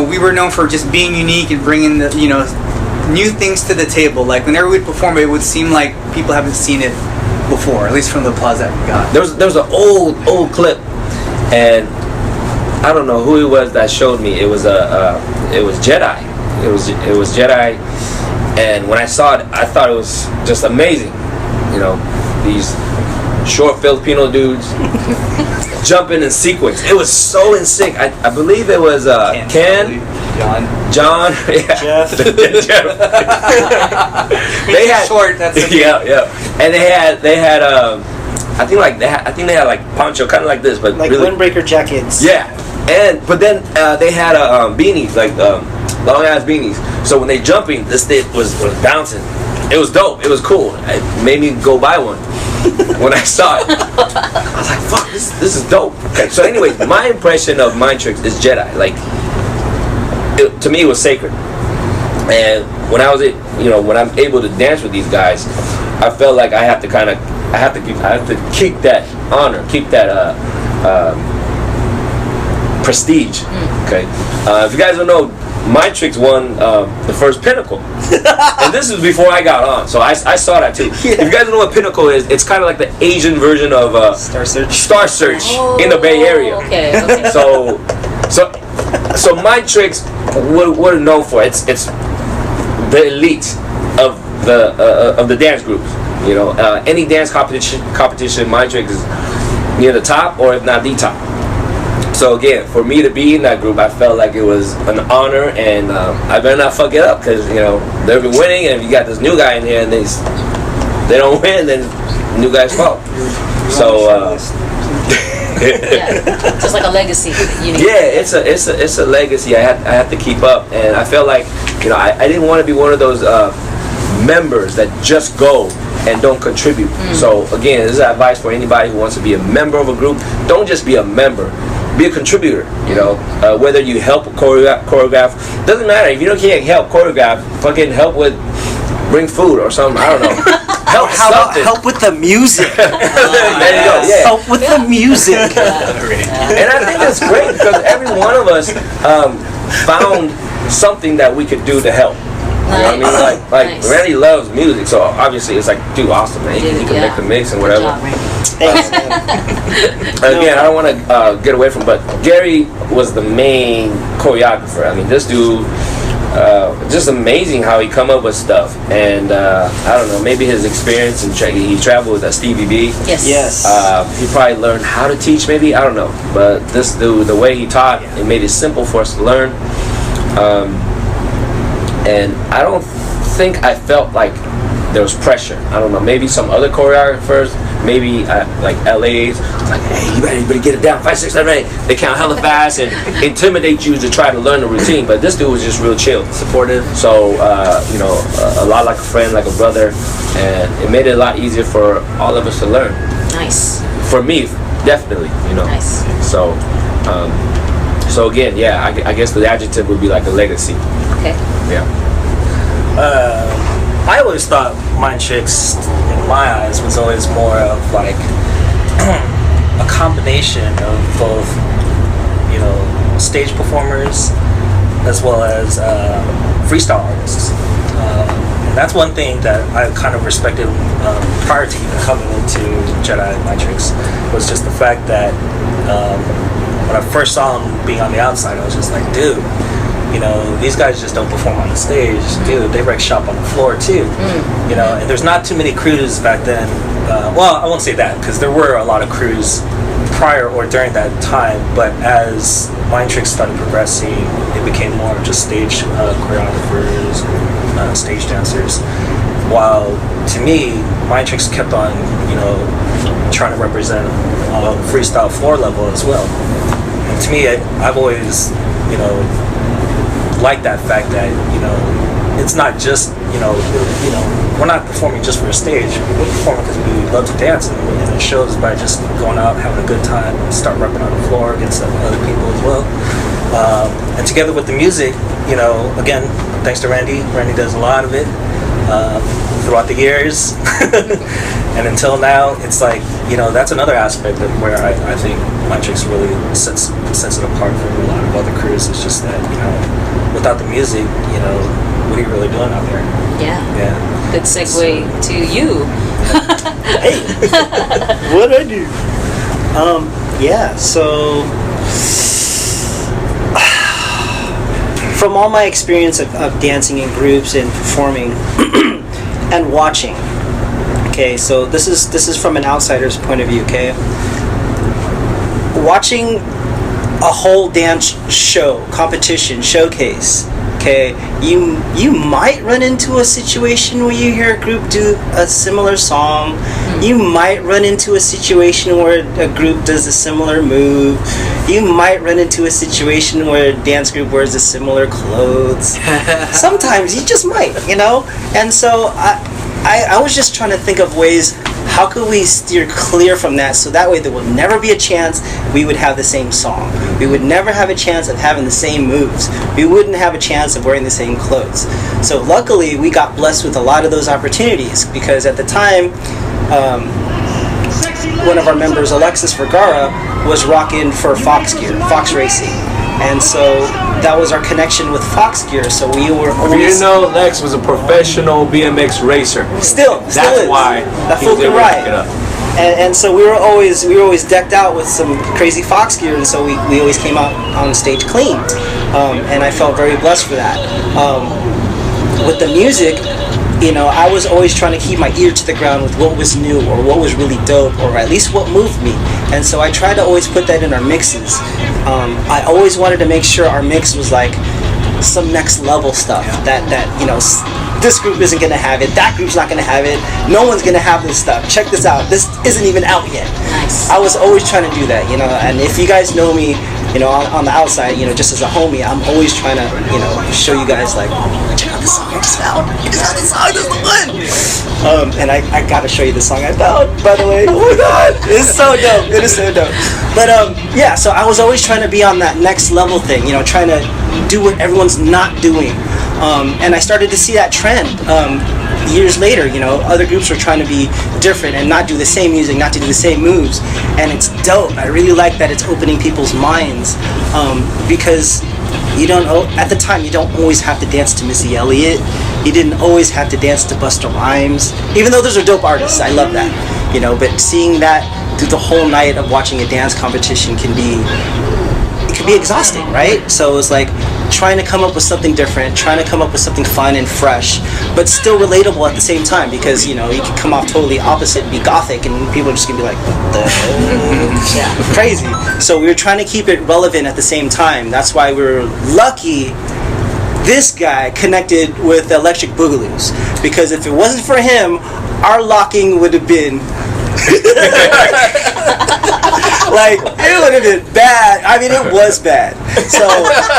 we were known for just being unique and bringing the, new things to the table. Like whenever we'd perform, it would seem like people haven't seen it before, at least from the applause that we got. There was an old clip, and I don't know who it was that showed me. It was Jedi. It was Jedi, and when I saw it, I thought it was just amazing. These short Filipino dudes jumping in sequence. It was so in sync. I believe it was Ken, John, Jeff. They had short. That's yeah. And they had I think they had like poncho, kind of like this, but like really, windbreaker jackets. Yeah, but then they had beanies, like long ass beanies. So when they jumping, this thing was bouncing. It was dope. It was cool. It made me go buy one when I saw it. I was like, fuck, this is dope. Okay, so anyways, my impression of Mindtricks is Jedi. Like, to me, it was sacred. And when I was, when I'm able to dance with these guys, I felt like I have to keep that honor, keep that prestige. Okay, if you guys don't know, Mindtricks won the first Pinnacle, and this is before I got on, so I saw that too. Yeah. If you guys don't know what Pinnacle is, it's kind of like the Asian version of Star Search in the Bay Area. Okay. So Mindtricks, what are known for? It's the elite of the dance groups. Any dance competition, Mindtricks is near the top, or if not the top. So again, for me to be in that group, I felt like it was an honor, and I better not fuck it up, because they've been winning, and if you got this new guy in here and they don't win, then new guys fall. So just like a legacy. It's a legacy I have to keep up, and I felt like I didn't want to be one of those members that just go and don't contribute. So again, this is advice for anybody who wants to be a member of a group. Don't just be a member. Be a contributor, whether you help choreograph, doesn't matter. If you can't help choreograph, fucking help with bring food or something, I don't know. Help with the music. There you go. Yeah. Help with the music. And I think that's great, because every one of us found something that we could do to help. You know what I mean? Like Nice. Randy loves music, so obviously it's like, dude, awesome, man. He can make the mix and whatever. Again, I don't want to get away from, but Gary was the main choreographer. I mean, this dude, just amazing how he come up with stuff. And I don't know, maybe his experience, and he traveled with Stevie B. Yes. He probably learned how to teach, maybe, I don't know. But this dude, the way he taught, it made it simple for us to learn. And I don't think I felt like there was pressure. I don't know, maybe some other choreographers, maybe like LA's, like, hey, you better get it down, 5, 6, 7, 8. They count hella fast and intimidate you to try to learn the routine. But this dude was just real chill, supportive. So a lot like a friend, like a brother, and it made it a lot easier for all of us to learn. Nice. For me, definitely, Nice. So, so again, yeah, I guess the adjective would be like a legacy. Okay. Yeah. I always thought Mindtricks, in my eyes, was always more of like a combination of both, stage performers as well as freestyle artists. And that's one thing that I kind of respected prior to even coming into Jedi Mindtricks, was just the fact that when I first saw him being on the outside, I was just like, dude, these guys just don't perform on the stage. Dude, they wreck shop on the floor too. And there's not too many crews back then. Well, I won't say that, because there were a lot of crews prior or during that time, but as Mindtricks started progressing, it became more of just stage choreographers, stage dancers. While to me, Mindtricks kept on, trying to represent freestyle floor level as well. And to me, I've always, like that fact that it's not just we're not performing just for a stage. We're performing because we love to dance, and it shows by just going out, having a good time, and start repping on the floor against other people as well. And together with the music, again, thanks to Randy does a lot of it throughout the years, and until now, it's like that's another aspect of where I think Mindtricks really sets it apart from a lot of other crews. It's just that, without the music, what are you really doing out there? Yeah. Good segue to you. Hey, what I do? So from all my experience of dancing in groups and performing and watching. Okay, so this is from an outsider's point of view. Okay, watching a whole dance show, competition, showcase. Okay, you might run into a situation where you hear a group do a similar song. You might run into a situation where a group does a similar move. You might run into a situation where a dance group wears a similar clothes. Sometimes you just might, And so I was just trying to think of ways, how could we steer clear from that, so that way there will never be a chance we would have the same song. We would never have a chance of having the same moves. We wouldn't have a chance of wearing the same clothes. So luckily we got blessed with a lot of those opportunities, because at the time one of our members, Alexis Vergara, was rocking for Fox Gear, Fox Racing. And so that was our connection with Fox Gear. So we were always... Lex was a professional BMX racer. Still That's is. why That he was fool can able to ride. pick it up. And so we were always decked out with some crazy Fox gear, and so we always came out on stage clean. And I felt very blessed for that. With the music, I was always trying to keep my ear to the ground with what was new or what was really dope, or at least what moved me. And so I tried to always put that in our mixes. I always wanted to make sure our mix was like some next level stuff that this group isn't gonna have it, that group's not gonna have it, no one's gonna have this stuff. Check this out, this isn't even out yet. Nice. I was always trying to do that, and if you guys know me, on the outside, just as a homie, I'm always trying to, show you guys, like, check out this song I just found. I just found this song, this is the one. And I gotta show you the song I found, by the way. Oh my god, it's so dope. It is so dope. But so I was always trying to be on that next level thing, trying to do what everyone's not doing. And I started to see that trend years later. Other groups were trying to be different and not do the same music, not to do the same moves, and it's dope. I really like that it's opening people's minds, because at the time you don't always have to dance to Missy Elliott. You didn't always have to dance to Busta Rhymes, even though those are dope artists. I love that, but seeing that through the whole night of watching a dance competition can be exhausting, right? So it's like trying to come up with something different, trying to come up with something fun and fresh, but still relatable at the same time, because you can come off totally opposite and be gothic, and people are just gonna be like, what the hell? Crazy. So we were trying to keep it relevant at the same time. That's why we were lucky this guy connected with Electric Boogaloos, because if it wasn't for him, our locking would have been like, it would have been bad. I mean, it was bad. So,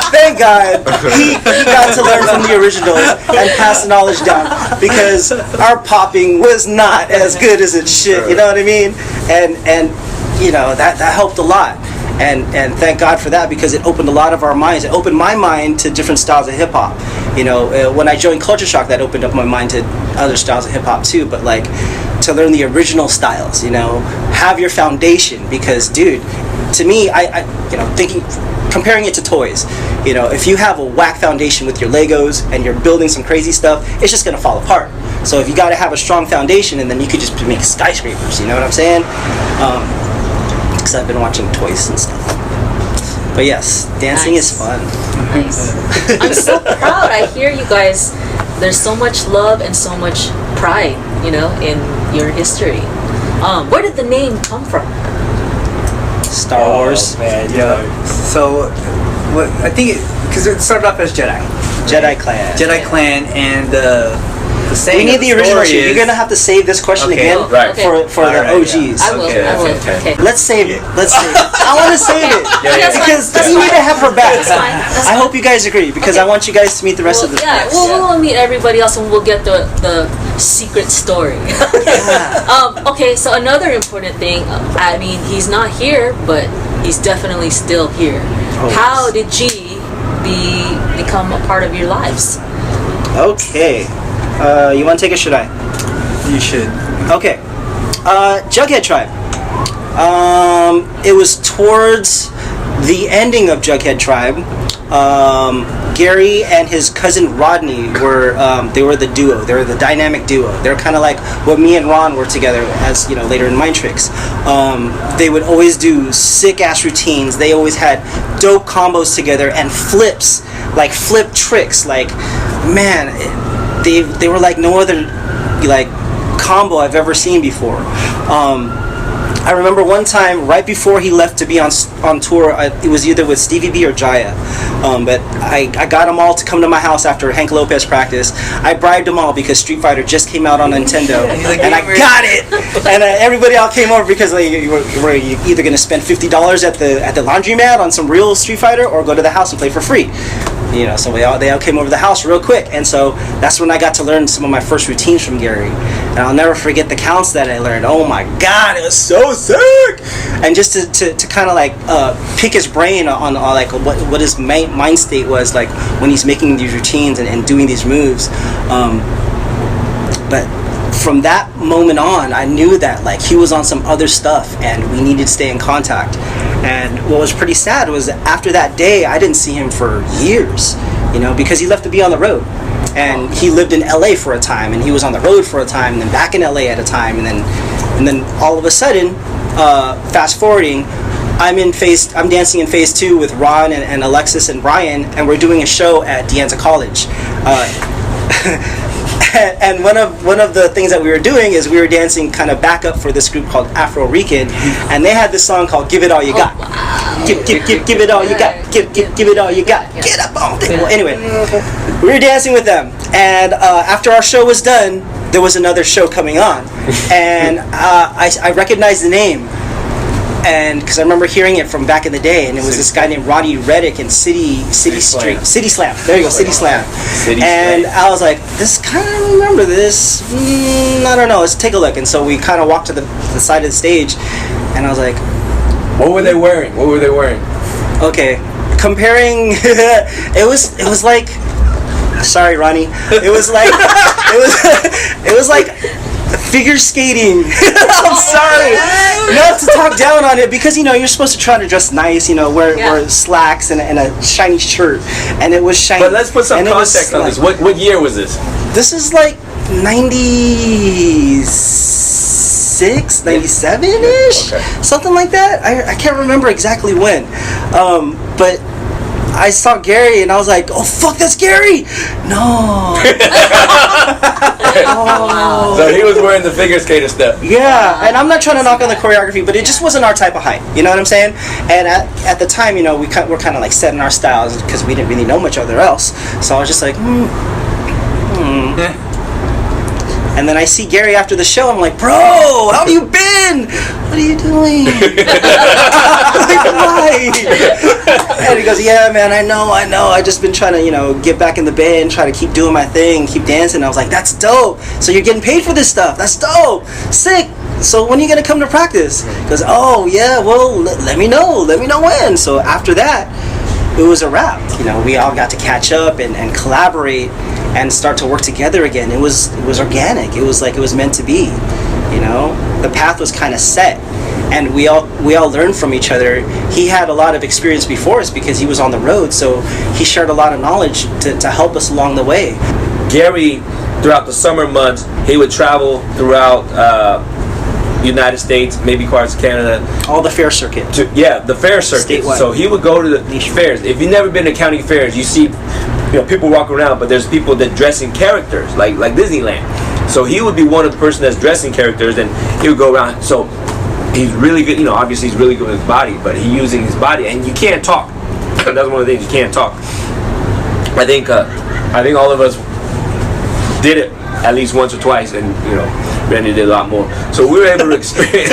thank God he got to learn from the originals and pass the knowledge down, because our popping was not as good as it should, you know what I mean? And that helped a lot. And thank God for that, because it opened a lot of our minds. It opened my mind to different styles of hip-hop. When I joined Culture Shock, that opened up my mind to other styles of hip-hop too, but like, to learn the original styles, have your foundation, because dude, to me, I comparing it to toys, if you have a whack foundation with your Legos and you're building some crazy stuff, it's just gonna fall apart. So if you gotta have a strong foundation, and then you could just make skyscrapers, you know what I'm saying? Because I've been watching toys and stuff. But yes, dancing is fun. Nice. I'm so proud. I hear you guys. There's so much love and so much pride, in your history. Where did the name come from? Star Wars. Man, Yeah. So, I think because it started off as Jedi Clan, and the saying. We need the original story shit. You're gonna have to save this question Okay. again Right. for the OGs. I will. Okay, I will. okay. Okay. Let's save it. I want to save it That's fine. because That's we need fine. to have her back. That's fine. That's I hope you guys agree, because I want you guys to meet the rest of the. Yeah, we'll meet everybody else, and we'll get the secret story. Okay, so another important thing. I mean, he's not here, but he's definitely still here. How did G become a part of your lives? Okay. You want to take it? Should I? You should. Okay. Jughead Tribe. It was towards the ending of Jughead Tribe. Gary and his cousin Rodney were the duo. They were the dynamic duo. They're kind of like what me and Ron were together as later in Mindtricks. They would always do sick ass routines. They always had dope combos together and flips, like flip tricks. Like, man, they were like no other like combo I've ever seen before. I remember one time right before he left to be on tour, it was either with Stevie B or Jaya, but I got them all to come to my house after Hank Lopez practice. I bribed them all because Street Fighter just came out on Nintendo, and I got it. And everybody all came over because you were either going to spend $50 at the laundromat on some real Street Fighter or go to the house and play for free. So they all came over to the house real quick, and so that's when I got to learn some of my first routines from Gary, and I'll never forget the counts that I learned. Oh my God, it was so sick! And just to kind of like pick his brain on like what his mind state was like when he's making these routines and doing these moves, but from that moment on, I knew that like he was on some other stuff, and we needed to stay in contact. And what was pretty sad was after that day, I didn't see him for years, because he left to be on the road. And he lived in LA for a time, and he was on the road for a time, and then back in LA at a time, and then all of a sudden, fast forwarding, I'm dancing in phase 2 with Ron and Alexis and Bryan, and we're doing a show at De Anza College. And one of the things that we were doing is we were dancing kind of backup for this group called Afro Rican, and they had this song called "Give It All You Got." Give it all you got. Give it all you got. Get up on it. Well, anyway, we were dancing with them, and after our show was done, there was another show coming on, and I recognized the name. And because I remember hearing it from back in the day, and it was this guy named Roddy Reddick in City Slam. There you go, City Slam. And I was like, I kind of remember this. I don't know. Let's take a look. And so we kind of walked to the side of the stage, and I was like, what were they wearing? Okay, comparing, it was like, sorry, Ronnie. It was like figure skating. I'm sorry. Not to talk down on it, because you're supposed to try to dress nice, wear slacks and a shiny shirt, and it was shiny. But let's put some context on this. What year was this? This is like 96, 97-ish, something like that. I can't remember exactly when, but I saw Gary and I was like, oh fuck, that's Gary! No. Oh. So he was wearing the figure skater stuff. Yeah, and I'm not trying to knock on the choreography, but it just wasn't our type of height. You know what I'm saying? And at the time, we're kind of like setting our styles because we didn't really know much other else. So I was just like, And then I see Gary after the show. I'm like, bro, how have you been? What are you doing? Like, why? And he goes, yeah, man, I know. I just been trying to, get back in the band, try to keep doing my thing, keep dancing. And I was like, that's dope. So you're getting paid for this stuff. That's dope. Sick. So when are you going to come to practice? He goes, oh, yeah, well, let me know. Let me know when. So after that, it was a wrap. We all got to catch up and collaborate and start to work together again. It was organic. It was like it was meant to be. The path was kind of set, and we all learned from each other. He had a lot of experience before us because he was on the road, so he shared a lot of knowledge to help us along the way. Gary, throughout the summer months, he would travel throughout United States, maybe parts of Canada. All the fair circuit. The fair circuit. Statewide. So he would go to the fairs. If you've never been to county fairs, you see people walk around, but there's people that dress in characters, like Disneyland. So he would be one of the person that's dressing characters, and he would go around. So he's really good, obviously he's really good with his body, but he's using his body, and you can't talk. That's one of the things, you can't talk. I think all of us did it at least once or twice, and Randy did a lot more. So we were able to experience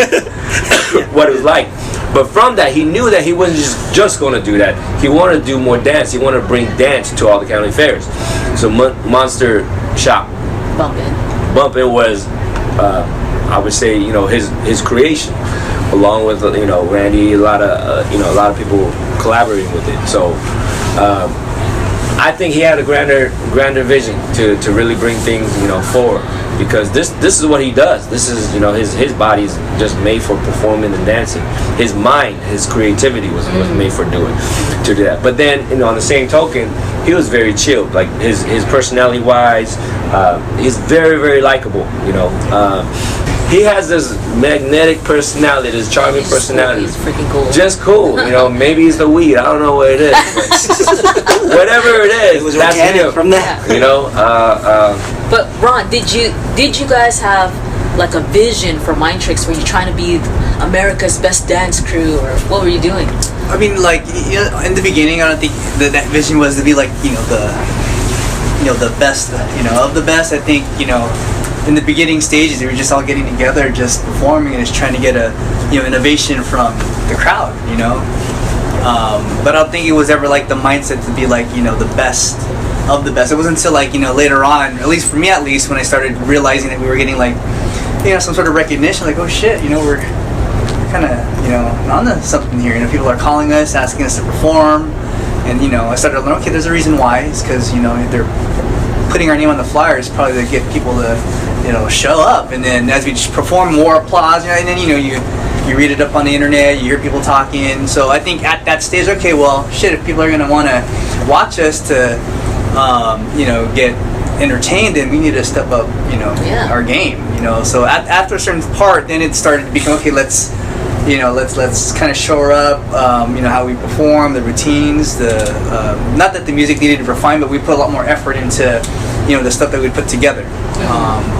what it was like. But from that, he knew that he wasn't just going to do that. He wanted to do more dance. He wanted to bring dance to all the county fairs. So Monster Shop Bumpin' was, I would say, his creation, along with Randy, a lot of people collaborating with it. So I think he had a grander vision to really bring things, forward, because this is what he does. This is, his body's just made for performing and dancing. His mind, his creativity was made for to do that. But then, on the same token, he was very chilled. Like his personality wise, he's very, very likable. He has this magnetic personality, this charming personality. He's freaking cool. Just cool. Maybe it's the weed. I don't know what it is. But whatever it is, It was that's organic him. from that. But Ron, did you guys have like a vision for Mindtricks? Were you trying to be America's best dance crew, or what were you doing? I mean, like, in the beginning, I don't think that vision was to be like, the best, of the best. I think, in the beginning stages, we were just all getting together, just performing, and just trying to get a, innovation from the crowd, But I don't think it was ever like the mindset to be like, the best of the best. It wasn't until like, later on, at least for me at least, when I started realizing that we were getting like, some sort of recognition, like, oh shit, we're kind of, onto something here. People are calling us, asking us to perform, and I started to learn, okay, there's a reason why. It's because, they're putting our name on the flyers probably to get people to, show up. And then as we just perform, more applause, and then, you read it up on the internet, you hear people talking. So I think at that stage, okay, well, shit, if people are going to want to watch us to, get entertained, then we need to step up, our game, So after a certain part, then it started to become, okay, let's kind of shore up, how we perform, the routines, not that the music needed to refine, but we put a lot more effort into, the stuff that we put together.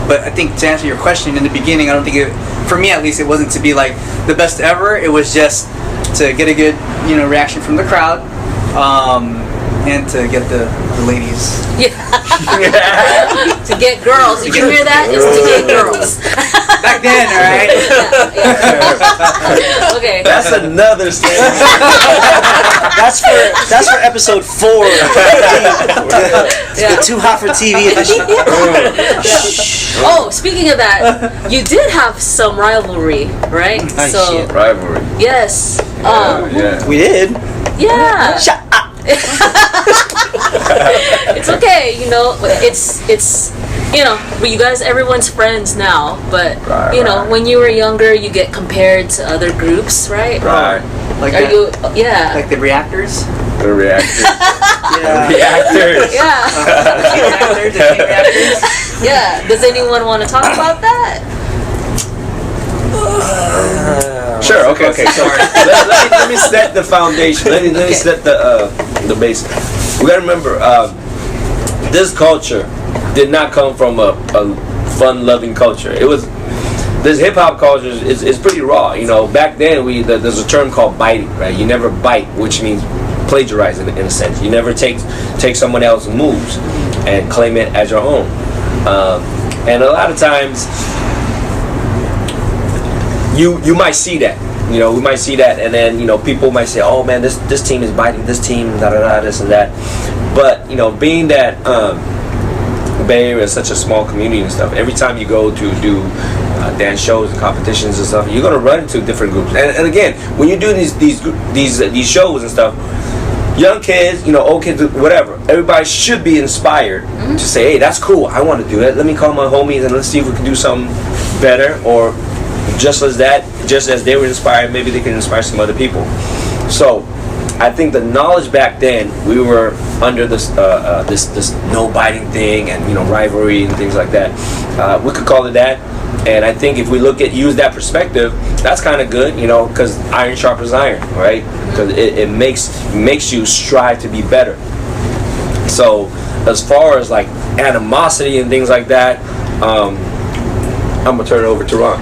But I think to answer your question, in the beginning, I don't think for me at least, it wasn't to be like the best ever. It was just to get a good, reaction from the crowd, and to get the ladies. Yeah. To get girls. Did you hear that? It's to get girls. Back then, all right? Yeah. Okay. That's another story. That's for episode 4. Yeah. Too hot for TV edition. Oh, speaking of that, you did have some rivalry, right? Nice shit. Rivalry. Yes. Yeah. We did. Yeah. Shut up. It's okay, it's you guys, everyone's friends now, but Right. when you were younger, you get compared to other groups, right? Right. Like Are that, you? Yeah. like the reactors? The reactors. Yeah. Reactors. Yeah. The chain reactors? Yeah. Does anyone want to talk about that? Sure. Okay. So let me set the foundation. Let me set the basic. We gotta remember, this culture did not come from a fun-loving culture. It was this hip hop culture is pretty raw. Back then there's a term called biting, right? You never bite, which means plagiarize in a sense. You never take someone else's moves and claim it as your own. And a lot of times, you might see that. We might see that, and then people might say, "Oh man, this team is biting this team, this and that." But being that Bay Area is such a small community and stuff, every time you go to do dance shows and competitions and stuff, you're gonna run into different groups. And again, when you do these shows and stuff, young kids, old kids, whatever, everybody should be inspired to say, "Hey, that's cool. I want to do that. Let me call my homies and let's see if we can do something better." Or just as they were inspired, maybe they can inspire some other people. So I think the knowledge back then, we were under this no biting thing and rivalry and things like that. We could call it that. And I think if we use that perspective, that's kind of good, because iron sharpens iron, right? Because it makes you strive to be better. So as far as like animosity and things like that, I'm gonna turn it over to Ron.